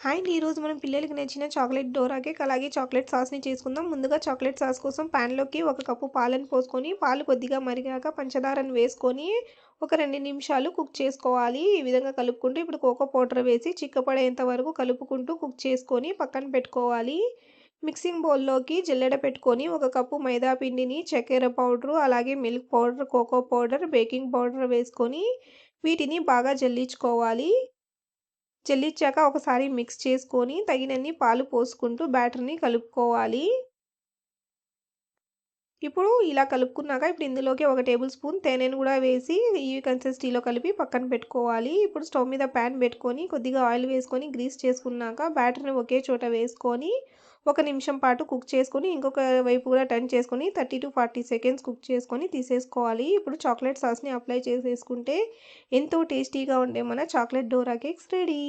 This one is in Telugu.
హాయ్ అండి. ఈరోజు మనం పిల్లలకి నచ్చిన చాక్లెట్ డోరా కేక్ అలాగే చాక్లెట్ సాస్‌ని చేసుకుందాం. ముందుగా చాక్లెట్ సాస్ కోసం పాన్‌లోకి ఒక కప్పు పాలను పోసుకొని, పాలు కొద్దిగా మరిగాక పంచదారను వేసుకొని ఒక 2 నిమిషాలు కుక్ చేసుకోవాలి. ఈ విధంగా కలుపుకుంటూ ఇప్పుడు కోకో పౌడర్ వేసి చిక్కపడేంత వరకు కలుపుకుంటూ కుక్ చేసుకొని పక్కన పెట్టుకోవాలి. మిక్సింగ్ బౌల్‌లోకి జల్లెడ పెట్టుకొని ఒక కప్పు మైదా పిండిని, చక్కెర పౌడరు, అలాగే milk powder, cocoa powder, baking powder వేసుకొని వీటిని బాగా జల్లించుకోవాలి. జల్లించాక ఒకసారి మిక్స్ చేసుకొని తగినన్ని పాలు పోసుకుంటూ బ్యాటర్‌ని కలుపుకోవాలి. ఇప్పుడు ఇలా కలుపుకున్నాక ఇప్పుడు ఇందులోకి ఒక టేబుల్ స్పూన్ తేనెను కూడా వేసి ఈ కన్సిస్టెన్సీలో కలిపి పక్కన పెట్టుకోవాలి. ఇప్పుడు స్టవ్ మీద పాన్ పెట్టుకొని కొద్దిగా ఆయిల్ వేసుకొని గ్రీస్ చేసుకున్నాక బ్యాటర్‌ని ఒకే చోట వేసుకొని ఒక నిమిషం పాటు కుక్ చేసుకొని ఇంకొక వైపు కూడా టర్న్ చేసుకొని 30-40 సెకండ్స్ కుక్ చేసుకొని తీసేసుకోవాలి. ఇప్పుడు చాక్లెట్ సాస్‌ని అప్లై చేసేసుకుంటే ఎంతో టేస్టీగా ఉండే మన చాక్లెట్ డోరా కేక్స్ రెడీ.